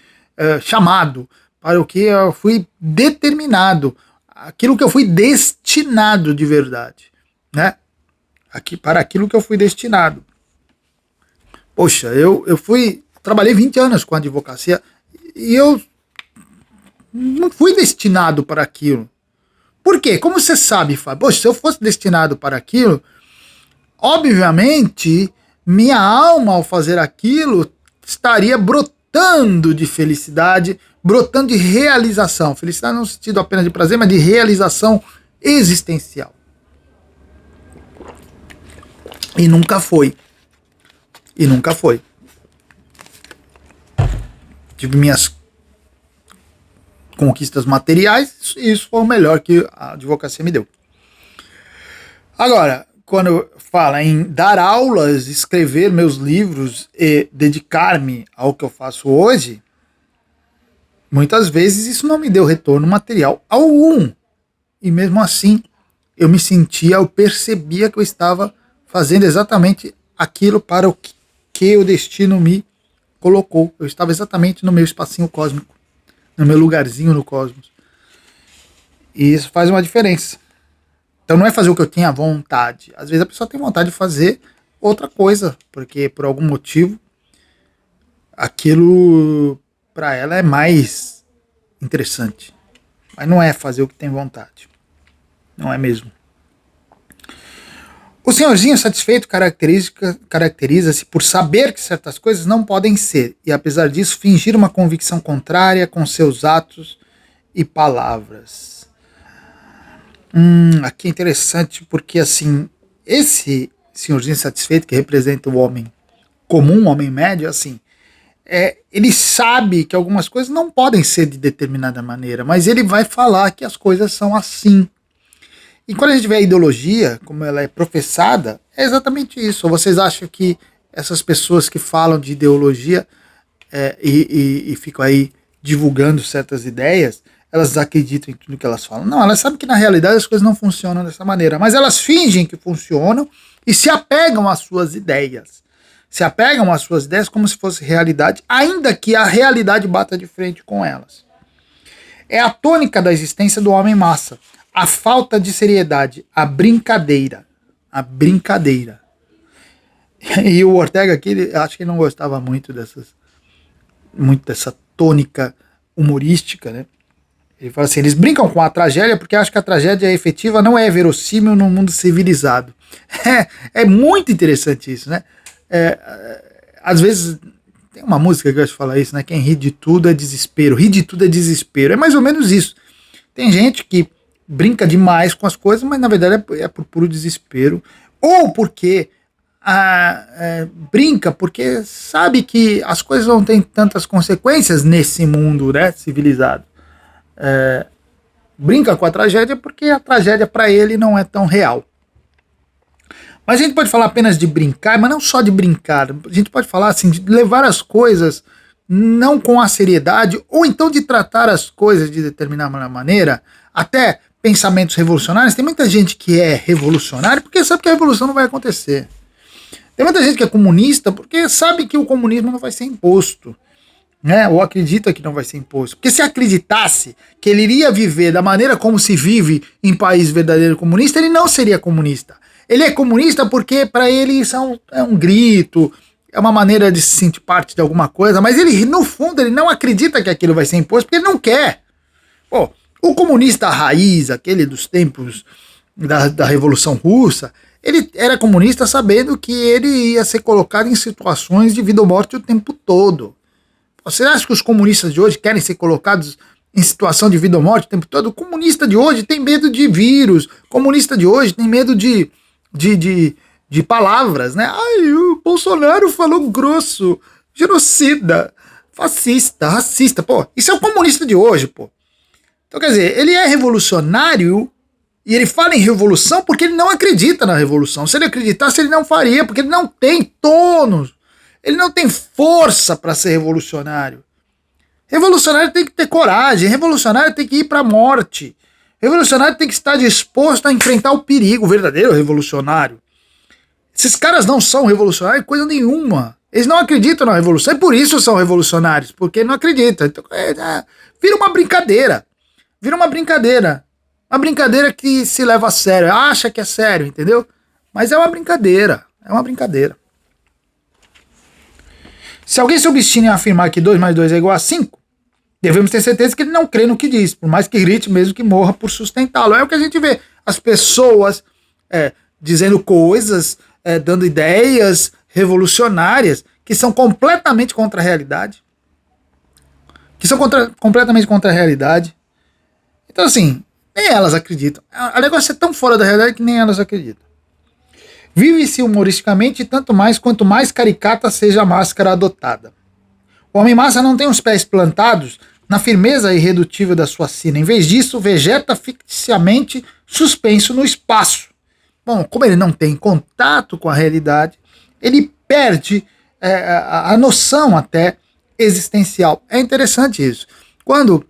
chamado, para o que eu fui determinado, aquilo que eu fui destinado de verdade, né? Para aquilo que eu fui destinado. Poxa, trabalhei 20 anos com advocacia e eu não fui destinado para aquilo. Por quê? Como você sabe, Fábio? Poxa, se eu fosse destinado para aquilo, obviamente, minha alma ao fazer aquilo estaria brotando de felicidade, brotando de realização. Felicidade não no sentido apenas de prazer, mas de realização existencial. E nunca foi. E nunca foi. Tive minhas conquistas materiais, e isso foi o melhor que a advocacia me deu. Agora, quando fala em dar aulas, escrever meus livros e dedicar-me ao que eu faço hoje, muitas vezes isso não me deu retorno material algum. E mesmo assim, eu percebia que eu estava fazendo exatamente aquilo para o que o destino me colocou. Eu estava exatamente no meu espacinho cósmico, no meu lugarzinho no cosmos. E isso faz uma diferença. Então não é fazer o que eu tenho à vontade. Às vezes a pessoa tem vontade de fazer outra coisa, porque por algum motivo aquilo para ela é mais interessante. Mas não é fazer o que tem vontade. Não é mesmo. O senhorzinho satisfeito caracteriza-se por saber que certas coisas não podem ser, e apesar disso fingir uma convicção contrária com seus atos e palavras. Aqui é interessante porque assim, esse senhorzinho satisfeito que representa o homem comum, o homem médio, assim, ele sabe que algumas coisas não podem ser de determinada maneira, mas ele vai falar que as coisas são assim. E quando a gente vê a ideologia, como ela é professada, é exatamente isso. Ou vocês acham que essas pessoas que falam de ideologia e ficam aí divulgando certas ideias, elas acreditam em tudo que elas falam? Não, elas sabem que na realidade as coisas não funcionam dessa maneira, mas elas fingem que funcionam e se apegam às suas ideias. Se apegam às suas ideias como se fosse realidade, ainda que a realidade bata de frente com elas. É a tônica da existência do homem massa. A falta de seriedade, a brincadeira. A brincadeira. E o Ortega aqui, acho que ele não gostava muito dessa tônica humorística, né? Ele fala assim, eles brincam com a tragédia porque acham que a tragédia efetiva não é verossímil num mundo civilizado. É muito interessante isso, né? Às vezes, tem uma música que eu gosto de falar isso, né? Quem ri de tudo é desespero. Rir de tudo é desespero. É mais ou menos isso. Tem gente que brinca demais com as coisas, mas na verdade é por puro desespero. Ou porque brinca porque sabe que as coisas não têm tantas consequências nesse mundo, né, civilizado. Brinca com a tragédia porque a tragédia para ele não é tão real. Mas a gente pode falar apenas de brincar, mas não só de brincar. A gente pode falar assim, de levar as coisas não com a seriedade, ou então de tratar as coisas de determinada maneira, até pensamentos revolucionários. Tem muita gente que é revolucionária porque sabe que a revolução não vai acontecer. Tem muita gente que é comunista porque sabe que o comunismo não vai ser imposto, né? Ou acredita que não vai ser imposto. Porque se acreditasse que ele iria viver da maneira como se vive em país verdadeiro comunista, ele não seria comunista. Ele é comunista porque para ele isso é um grito, é uma maneira de se sentir parte de alguma coisa, mas ele, no fundo, ele não acredita que aquilo vai ser imposto porque ele não quer. Pô, o comunista raiz, aquele dos tempos da Revolução Russa, ele era comunista sabendo que ele ia ser colocado em situações de vida ou morte o tempo todo. Você acha que os comunistas de hoje querem ser colocados em situação de vida ou morte o tempo todo? O comunista de hoje tem medo de vírus, o comunista de hoje tem medo de palavras, né? Ai, o Bolsonaro falou grosso, genocida, fascista, racista. Pô, isso é o comunista de hoje, pô. Então, quer dizer, ele é revolucionário e ele fala em revolução porque ele não acredita na revolução. Se ele acreditasse, ele não faria, porque ele não tem tônus, ele não tem força para ser revolucionário. Revolucionário tem que ter coragem, revolucionário tem que ir para a morte. Revolucionário tem que estar disposto a enfrentar o perigo, o verdadeiro revolucionário. Esses caras não são revolucionários coisa nenhuma. Eles não acreditam na revolução e por isso são revolucionários, porque não acreditam. Então, vira uma brincadeira. Vira uma brincadeira. Uma brincadeira que se leva a sério, acha que é sério, entendeu? Mas é uma brincadeira. É uma brincadeira. Se alguém se obstina em afirmar que 2 mais 2 é igual a 5, devemos ter certeza que ele não crê no que diz, por mais que grite, mesmo que morra por sustentá-lo. É o que a gente vê. As pessoas dizendo coisas, dando ideias revolucionárias que são completamente contra a realidade. Completamente contra a realidade. Então, assim, nem elas acreditam. O negócio é tão fora da realidade que nem elas acreditam. Vive-se humoristicamente tanto mais quanto mais caricata seja a máscara adotada. O homem-massa não tem os pés plantados na firmeza irredutível da sua sina. Em vez disso, vegeta ficticiamente suspenso no espaço. Bom, como ele não tem contato com a realidade, ele perde a noção até existencial. É interessante isso. Quando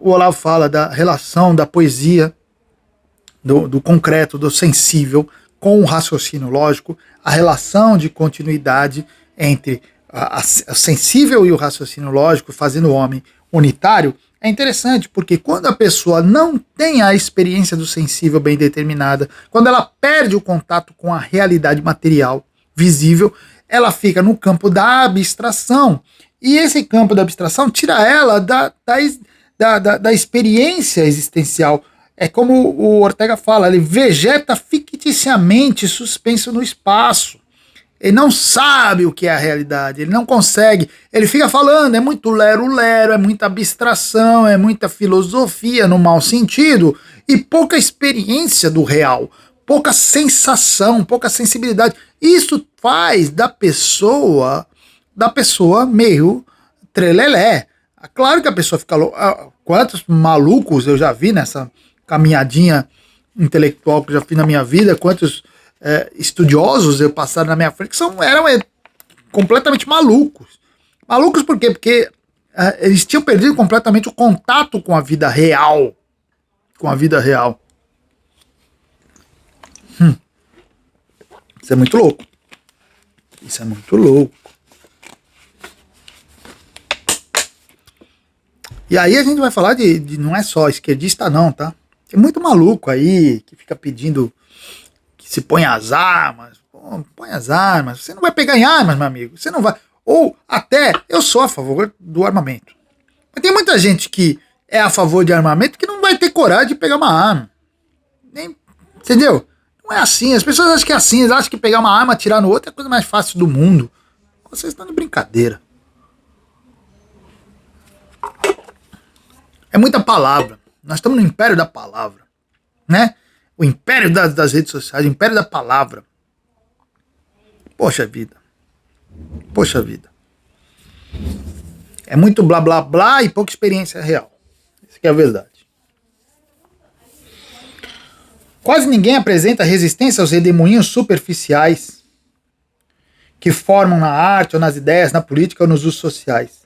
o Olavo fala da relação da poesia, do concreto, do sensível, com o raciocínio lógico, a relação de continuidade entre o sensível e o raciocínio lógico, fazendo o homem unitário, é interessante, porque quando a pessoa não tem a experiência do sensível bem determinada, quando ela perde o contato com a realidade material visível, ela fica no campo da abstração. E esse campo da abstração tira ela da experiência existencial. É como o Ortega fala, ele vegeta ficticiamente suspenso no espaço. Ele não sabe o que é a realidade, ele não consegue, ele fica falando, é muito lero-lero, é muita abstração, é muita filosofia no mau sentido, e pouca experiência do real, pouca sensação, pouca sensibilidade. Isso faz da pessoa meio trelelé. Claro que a pessoa fica louca. Quantos malucos eu já vi nessa caminhadinha intelectual que eu já fiz na minha vida, quantos estudiosos eu passaram na minha frente que eram completamente malucos. Malucos por quê? Porque eles tinham perdido completamente o contato com a vida real. Com a vida real. Isso é muito louco. Isso é muito louco. E aí a gente vai falar de não é só esquerdista não, tá? Tem muito maluco aí que fica pedindo que se põe as armas. Pô, põe as armas. Você não vai pegar em armas, meu amigo. Você não vai. Ou até, eu sou a favor do armamento. Mas tem muita gente que é a favor de armamento que não vai ter coragem de pegar uma arma. Entendeu? Não é assim. As pessoas acham que é assim. Eles acham que pegar uma arma e atirar no outro é a coisa mais fácil do mundo. Vocês estão de brincadeira. É muita palavra. Nós estamos no império da palavra, né? O império das redes sociais, o império da palavra. Poxa vida. Poxa vida. É muito blá blá blá e pouca experiência real. Isso que é a verdade. Quase ninguém apresenta resistência aos redemoinhos superficiais que formam na arte ou nas ideias, na política ou nos usos sociais.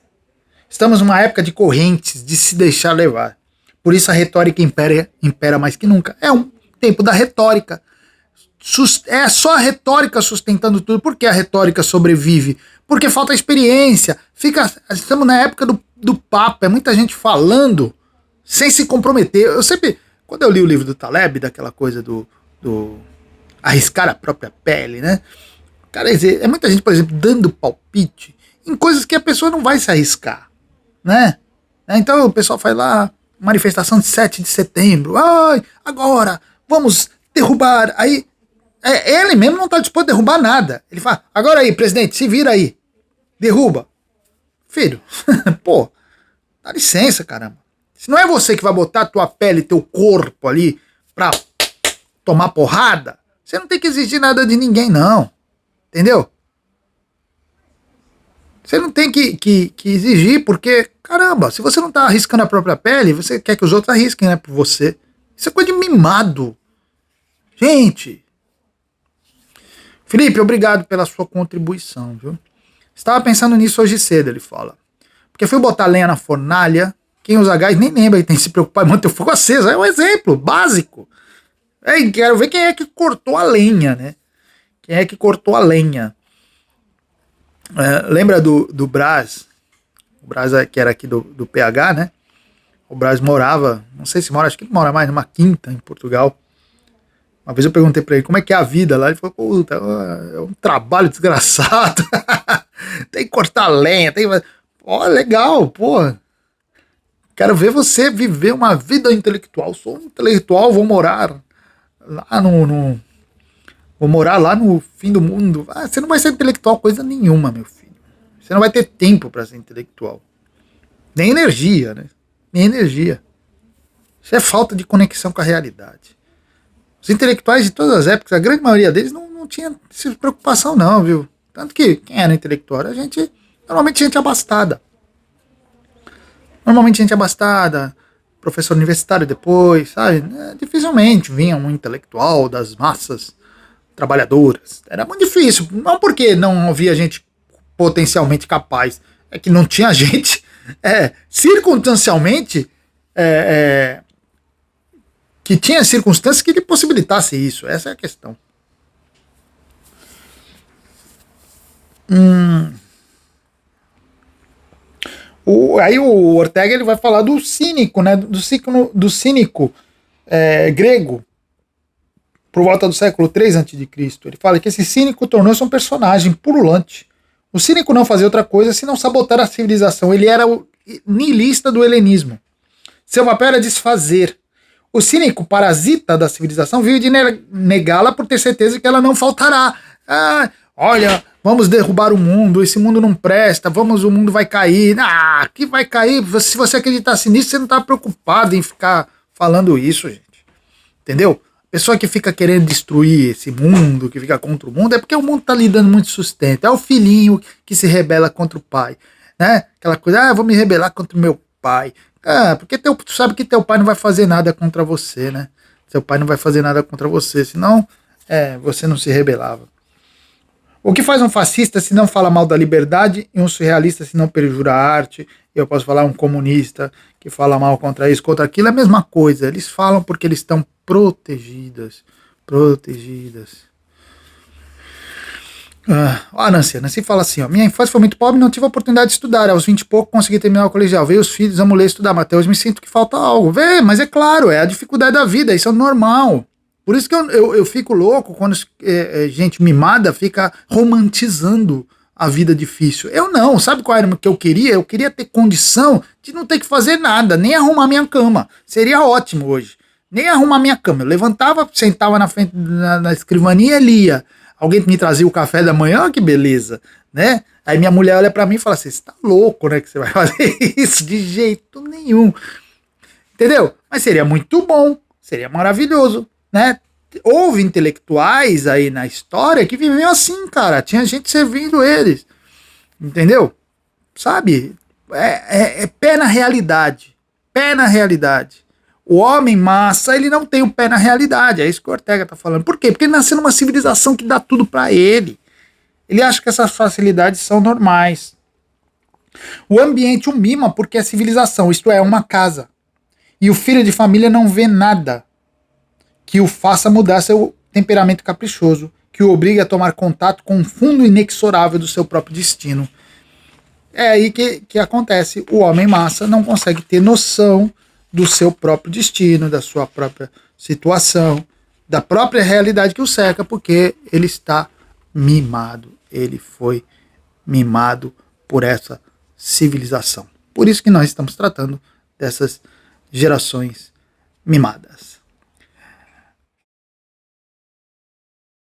Estamos numa época de correntes, de se deixar levar. Por isso a retórica impera mais que nunca. É um tempo da retórica. É só a retórica sustentando tudo. Por que a retórica sobrevive? Porque falta experiência. Estamos na época do papo. É muita gente falando sem se comprometer. Eu sempre, quando eu li o livro do Taleb, daquela coisa do arriscar a própria pele, né? Cara, é muita gente, por exemplo, dando palpite em coisas que a pessoa não vai se arriscar. Né? Então o pessoal faz lá manifestação de 7 de setembro. Ai, agora vamos derrubar. Aí ele mesmo não está disposto a derrubar nada. Ele fala, agora aí, presidente, se vira aí. Derruba. Filho, pô, dá licença, caramba. Se não é você que vai botar tua pele, teu corpo ali pra tomar porrada, você não tem que exigir nada de ninguém, não. Entendeu? Você não tem que exigir, porque, caramba, se você não tá arriscando a própria pele, você quer que os outros arrisquem, né, por você. Isso é coisa de mimado. Gente. Felipe, obrigado pela sua contribuição, viu? Estava pensando nisso hoje cedo, ele fala. Porque fui botar lenha na fornalha, quem usa gás nem lembra que tem que se preocupar em manter o fogo aceso. É um exemplo básico. Quero ver quem é que cortou a lenha, né? Quem é que cortou a lenha? Lembra do Brás? O Brás que era aqui do PH, né? O Braz morava, não sei se mora, acho que ele mora mais numa quinta em Portugal. Uma vez eu perguntei pra ele como é que é a vida lá. Ele falou, puta, é um trabalho desgraçado. Tem que cortar lenha, tem que... Ó, legal, pô. Quero ver você viver uma vida intelectual. Sou um intelectual, vou morar lá vou morar lá no fim do mundo. Ah, você não vai ser intelectual coisa nenhuma, meu filho. Você não vai ter tempo para ser intelectual. Nem energia, né? Nem energia. Isso é falta de conexão com a realidade. Os intelectuais de todas as épocas, a grande maioria deles não tinha essa preocupação não, viu? Tanto que quem era intelectual era gente, normalmente gente abastada. Normalmente gente abastada, professor universitário depois, sabe? Dificilmente vinha um intelectual das massas trabalhadoras. Era muito difícil. Não porque não havia gente potencialmente capaz, é que não tinha gente circunstancialmente que tinha circunstâncias que lhe possibilitasse isso. Essa é a questão. Aí o Ortega ele vai falar do cínico, né? Do cínico grego, por volta do século 3 a.C. Ele fala que esse cínico tornou-se um personagem pululante. O cínico não fazia outra coisa senão sabotar a civilização. Ele era o niilista do helenismo. Seu papel era desfazer. O cínico parasita da civilização vive de negá-la por ter certeza que ela não faltará. Ah, olha, vamos derrubar o mundo, esse mundo não presta, o mundo vai cair. Ah, que vai cair? Se você acreditasse nisso, você não está preocupado em ficar falando isso, gente. Entendeu? A pessoa que fica querendo destruir esse mundo, que fica contra o mundo, é porque o mundo está lhe dando muito sustento. É o filhinho que se rebela contra o pai. Né? Aquela coisa, eu vou me rebelar contra o meu pai. Porque tu sabe que teu pai não vai fazer nada contra você, né? Seu pai não vai fazer nada contra você, senão você não se rebelava. O que faz um fascista se não fala mal da liberdade e um surrealista se não perjura a arte? Eu posso falar um comunista que fala mal contra isso, contra aquilo, é a mesma coisa. Eles falam porque eles estão protegidas. A Nancy fala assim, minha infância foi muito pobre, não tive a oportunidade de estudar, aos 20 e pouco consegui terminar o colegial, veio os filhos, amo ler e estudar, mas até hoje me sinto que falta algo. Mas é claro, é a dificuldade da vida, isso é normal. Por isso que eu fico louco quando gente mimada fica romantizando a vida difícil. Eu não, sabe qual era o que eu queria? Eu queria ter condição de não ter que fazer nada, nem arrumar minha cama. Seria ótimo hoje. Nem arrumar minha cama. Eu levantava, sentava na frente na escrivaninha e lia. Alguém me trazia o café da manhã, que beleza, né? Aí minha mulher olha pra mim e fala assim, você tá louco, né, que você vai fazer isso? De jeito nenhum. Entendeu? Mas seria muito bom, seria maravilhoso, né? Houve intelectuais aí na história que viviam assim, cara. Tinha gente servindo eles. Entendeu? Sabe? É pé na realidade. Pé na realidade. O homem massa, ele não tem o pé na realidade. É isso que o Ortega tá falando. Por quê? Porque ele nasceu numa civilização que dá tudo para ele. Ele acha que essas facilidades são normais. O ambiente o mima porque é civilização, isto é, uma casa. E o filho de família não vê nada que o faça mudar seu temperamento caprichoso, que o obrigue a tomar contato com o fundo inexorável do seu próprio destino. É aí que acontece. O homem massa não consegue ter noção do seu próprio destino, da sua própria situação, da própria realidade que o cerca, porque ele está mimado. Ele foi mimado por essa civilização. Por isso que nós estamos tratando dessas gerações mimadas.